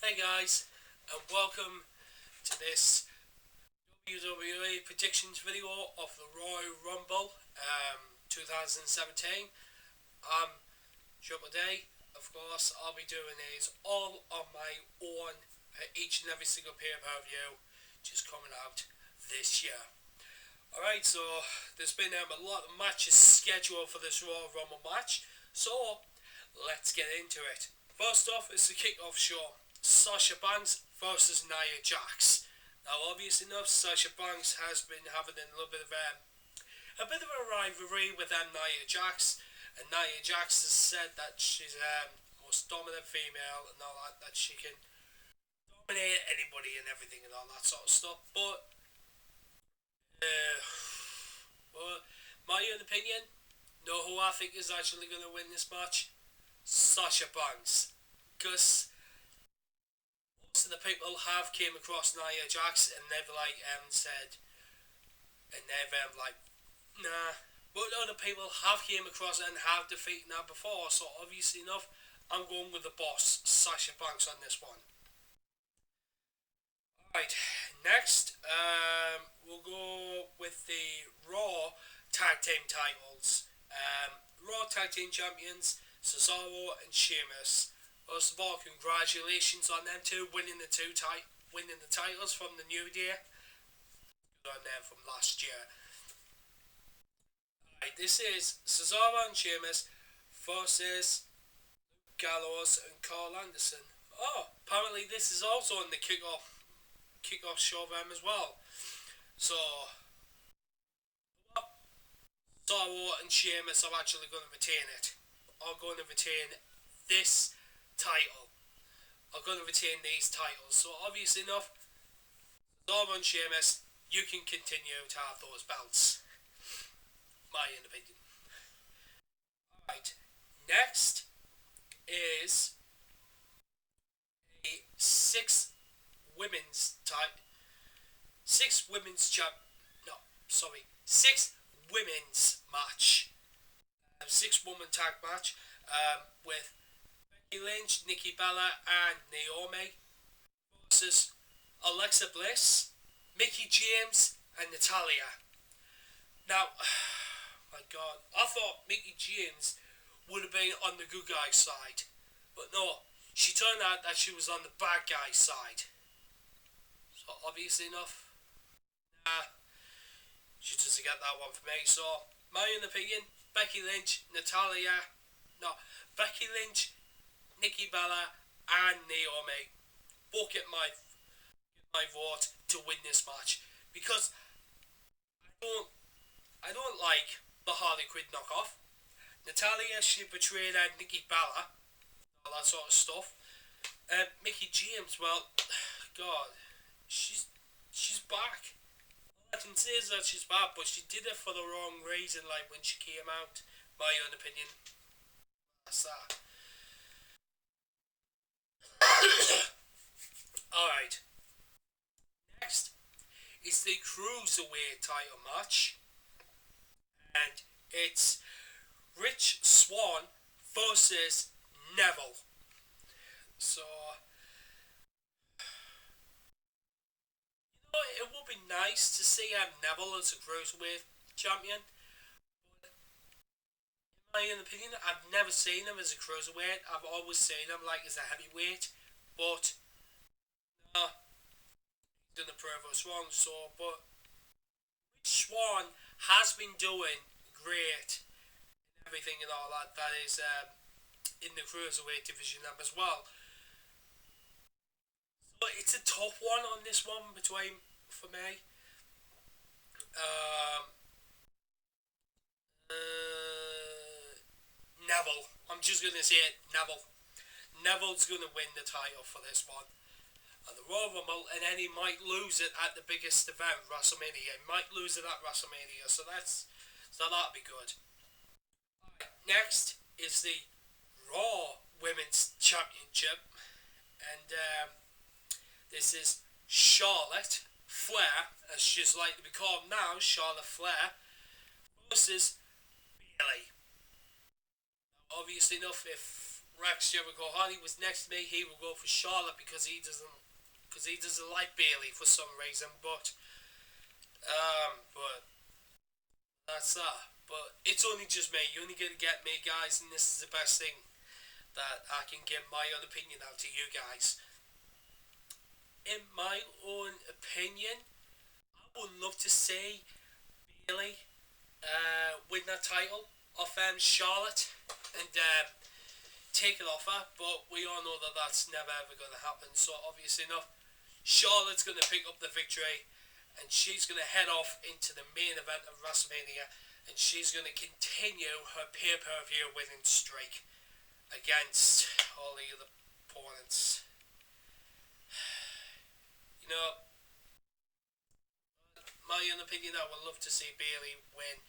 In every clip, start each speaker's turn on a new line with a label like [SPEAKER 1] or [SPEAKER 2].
[SPEAKER 1] Hey guys, and welcome to this WWE predictions video of the Royal Rumble 2017. Triple D. Of course, I'll be doing these all on my own each and every single pay-per-view just coming out this year. Alright, so there's been a lot of matches scheduled for this Royal Rumble match, so let's get into it. First off is the kickoff show. Sasha Banks versus Nia Jax. Now, obviously enough, Sasha Banks has been having a little bit of a rivalry with Nia Jax, and Nia Jax has said that she's the most dominant female and all that, that she can dominate anybody and everything and all that sort of stuff. Uh, well, my own opinion, know who I think is actually going to win this match? Sasha Banks, because most of the people have came across Nia Jax and they've said, and they've nah. But other people have came across it and have defeated her before, so obviously enough, I'm going with the boss, Sasha Banks, on this one. Right, next, we'll go with the Raw Tag Team titles. Raw Tag Team Champions, Cesaro and Sheamus. First of all, congratulations on them two winning winning the titles from the New Day. On them from last year. Right, this is Cesaro and Sheamus versus Gallows and Carl Anderson. Oh, apparently this is also in the kickoff show for them as well. So, Cesaro and Sheamus are actually going to retain it. Are going to retain this title. Are going to retain these titles. So obviously enough, Cesaro and Sheamus, you can continue to have those belts. My opinion. Alright, next is a six women's match, 6-woman tag match, with Becky Lynch, Nikki Bella, and Naomi versus Alexa Bliss, Mickie James, and Natalya. Now, my God, I thought Mickie James would have been on the good guy side, but no, she turned out that she was on the bad guy side. So obviously enough, she doesn't get that one for me. So my own opinion, Becky Lynch, Becky Lynch, Nikki Bella, and Naomi both get my vote to win this match, because I don't like the Harley Quinn knockoff. Natalya, she betrayed Nikki Bella, all that sort of stuff. Mickie James, well, God, she's back. All I can say is that she's back, but she did it for the wrong reason. Like when she came out, my own opinion. That's that. All right. Next is the Cruiserweight title match, and it's Rich Swann versus Neville. So, it would be nice to see Neville as a Cruiserweight champion. But in my own opinion, I've never seen him as a Cruiserweight. I've always seen him as a heavyweight. But, he didn't prove us wrong. So, but Rich Swann has been doing great and everything and all that. That is in the Cruiserweight division as well. But it's a tough one on this one for me. Um, Neville. I'm just gonna say it. Neville. Neville's gonna win the title for this one at the Royal Rumble, and then he might lose it at the biggest event, WrestleMania. He might lose it at WrestleMania, so that'd be good. Right, next is the Raw Women's Championship, and this is Charlotte Flair, as she's like to be called now, Charlotte Flair, versus Bayley. Obviously enough, if Rex Jericho Hardy was next to me, he would go for Charlotte because he doesn't like Bailey for some reason. But that's that. But it's only just me. You only gonna get me, guys, and this is the best thing that I can give my own opinion out to you guys. In my own opinion, I would love to see Bailey win that title off Charlotte and take it off her, but we all know that that's never ever going to happen. So obviously enough, Charlotte's going to pick up the victory, and she's going to head off into the main event of WrestleMania, and she's going to continue her pay-per-view winning streak against all the other opponents. You know, my own opinion, I would love to see Bailey win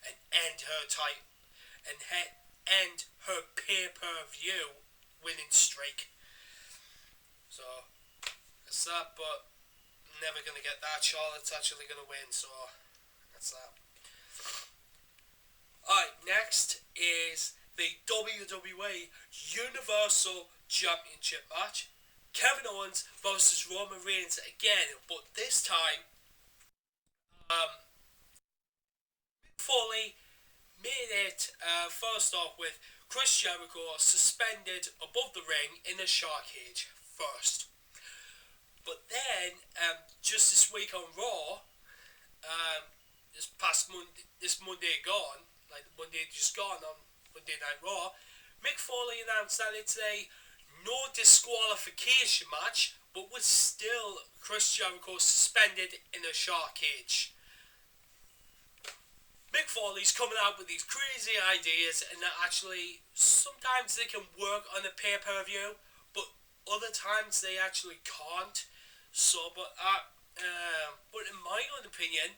[SPEAKER 1] and end her title and end her pay-per-view winning streak. So that's that, but I'm never gonna get that. Charlotte's actually gonna win, so that's that. Alright, next is the WWE Universal Championship match. Kevin Owens versus Roman Reigns again, but this time, Foley made it first off with Chris Jericho suspended above the ring in a shark cage first. But then, just this week on Raw, this Monday gone, like Monday just gone on Monday Night Raw, Mick Foley announced that it's a no disqualification match, but with still Chris Jericho suspended in a shark cage. Mick Foley's coming out with these crazy ideas, and that actually sometimes they can work on a pay-per-view, but other times they actually can't. So, but in my own opinion,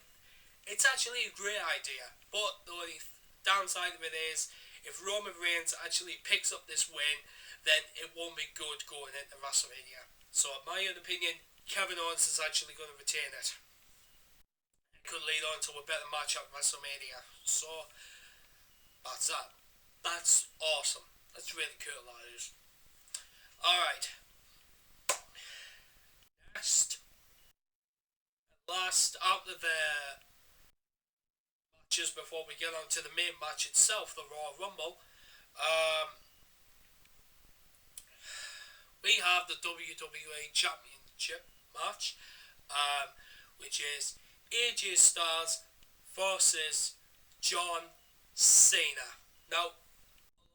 [SPEAKER 1] it's actually a great idea. But the only downside of it is, if Roman Reigns actually picks up this win, then it won't be good going into WrestleMania. So, in my own opinion, Kevin Owens is actually going to retain it. It could lead on to a better match at WrestleMania. So, that's that. That's awesome. That's really cool, that is. Alright. Next. Last out of the matches before we get on to the main match itself, the Royal Rumble. We have the WWE Championship match, which is AJ Styles versus John Cena. Now,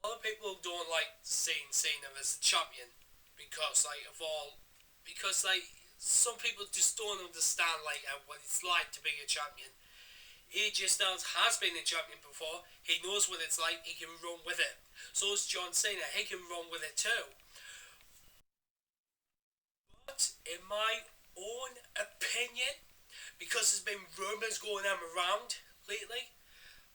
[SPEAKER 1] a lot of people don't like seeing Cena as the champion because some people just don't understand what it's like to be a champion. AJ Styles has been a champion before. He knows what it's like. He can run with it. So is John Cena. He can run with it too. But in my own opinion, because there's been rumours going around lately,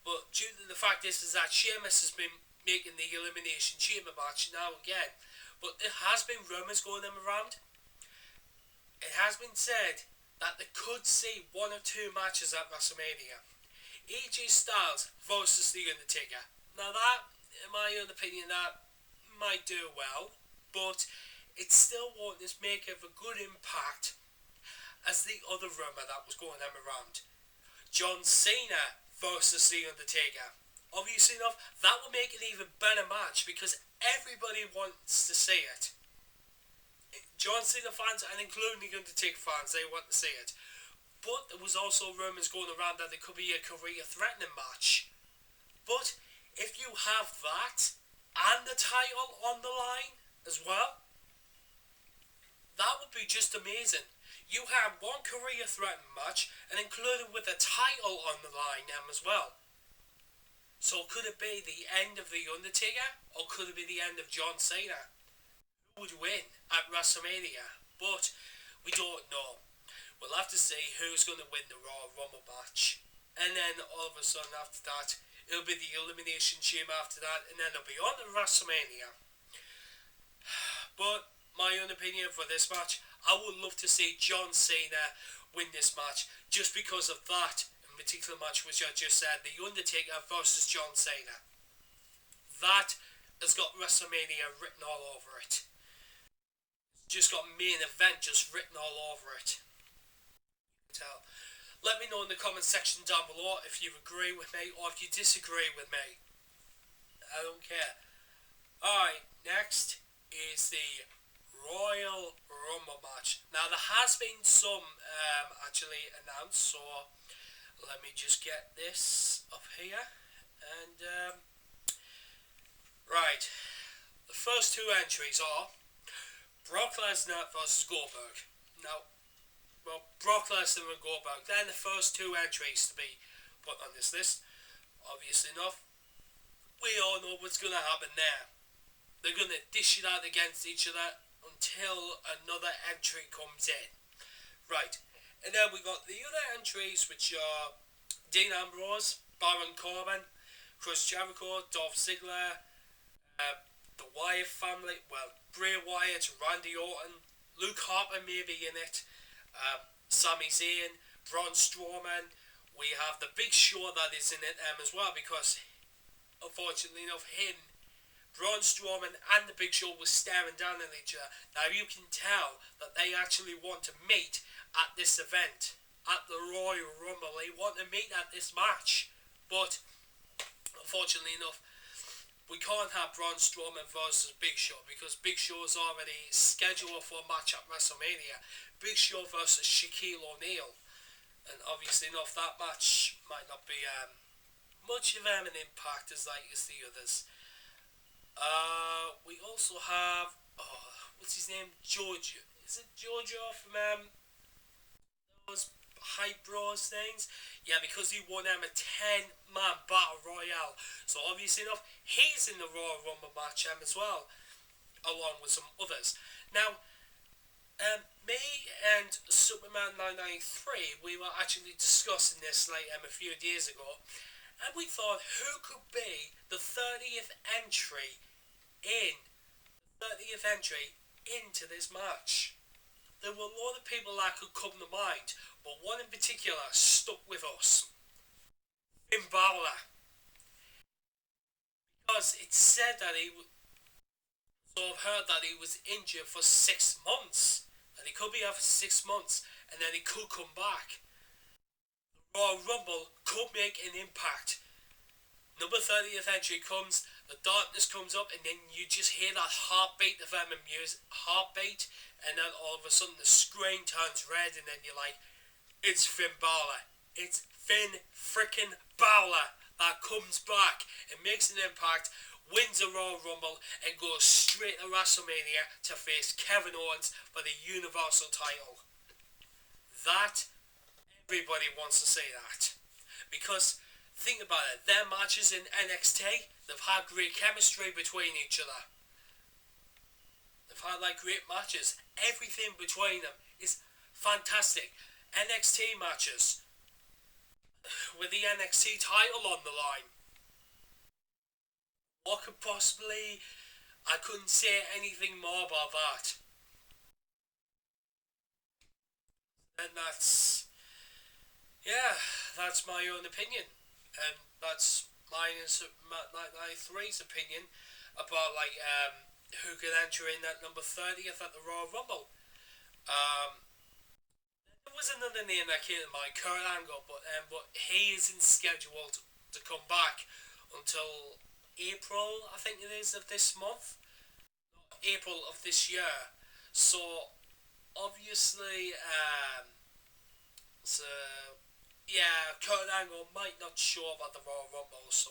[SPEAKER 1] but due to the fact is that Sheamus has been making the Elimination Chamber match now again, but there has been rumours going around. It has been said that they could see one or two matches at WrestleMania. AJ Styles versus The Undertaker. Now that, in my own opinion, that might do well, but it still won't make a good impact as the other rumour that was going around. John Cena versus The Undertaker. Obviously enough, that would make an even better match because everybody wants to see it. John Cena fans and including The Undertaker fans, they want to see it. But there was also rumours going around that it could be a career-threatening match. But if you have that and the title on the line as well, that would be just amazing. You have one career-threatening match and included with a title on the line as well. So could it be the end of The Undertaker or could it be the end of John Cena? Who would win at WrestleMania? But we don't know. We'll have to see who's going to win the Royal Rumble match. And then all of a sudden after that, it'll be the Elimination Chamber after that, and then it'll be on to WrestleMania. But my own opinion for this match, I would love to see John Cena win this match just because of that in particular match which I just said, The Undertaker versus John Cena. That has got WrestleMania written all over it. It's just got main event just written all over it. Tell. Let me know in the comment section down below if you agree with me or if you disagree with me. I don't care. Alright, next is the Royal Rumble match. Now there has been some actually announced, so let me just get this up here. And right, the first two entries are Brock Lesnar versus Goldberg. Now, well, Brock Lesnar and Goldberg, they're the first two entries to be put on this list. Obviously enough, we all know what's going to happen there. They're going to dish it out against each other until another entry comes in. Right, and then we got the other entries, which are Dean Ambrose, Baron Corbin, Chris Jericho, Dolph Ziggler, the Wyatt family, well, Bray Wyatt, Randy Orton, Luke Harper may be in it, Sami Zayn, Braun Strowman. We have the Big Show that is in it as well, because unfortunately enough, Braun Strowman and the Big Show were staring down at each other. Now you can tell that they actually want to meet at this event, at the Royal Rumble. They want to meet at this match, but unfortunately enough, we can't have Braun Strowman versus Big Show because Big Show is already scheduled for a match at WrestleMania. Big Show versus Shaquille O'Neal, and obviously enough, that match might not be much of an impact as like as the others. We also have what's his name? Giorgio. Is it Giorgio from those Hype Bros things? Yeah, because he won a 10-man battle royale. So obviously enough, he's in the Royal Rumble match as well, along with some others. Now, me and Superman 993, we were actually discussing this like a few days ago, and we thought who could be the 30th entry into this match. There were a lot of people that could come to mind, but one in particular stuck with us. Finn Balor. Because it said that I've heard that he was injured for 6 months. That he could be out for 6 months, and then he could come back. The Royal Rumble could make an impact. Number 30th entry comes, the darkness comes up, and then you just hear that heartbeat of music, and then all of a sudden the screen turns red, and then you're like, it's Finn Balor. It's Finn frickin' Balor that comes back and makes an impact, wins the Royal Rumble, and goes straight to WrestleMania to face Kevin Owens for the Universal title. That, everybody wants to say that. Because think about it, their matches in NXT, they've had great chemistry between each other. They've had like great matches. Everything between them is fantastic. NXT matches with the NXT title on the line. What could possibly... I couldn't say anything more about that. And that's... yeah, that's my own opinion. And that's mine and 93's opinion about like who could enter in at number 30th at the Royal Rumble. There was another name that came to mind, Kurt Angle, but he isn't scheduled to come back until April, I think it is, of this month. April of this year. So obviously, so yeah, Kurt Angle might not show up at the Royal Rumble, so,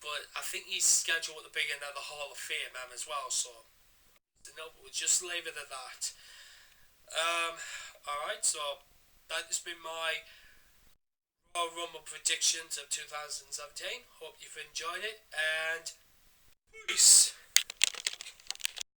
[SPEAKER 1] but I think he's scheduled to be in the Hall of Fame as well, so no, we'll just leave it at that. Alright, so that has been my Royal Rumble predictions of 2017. Hope you've enjoyed it, and peace.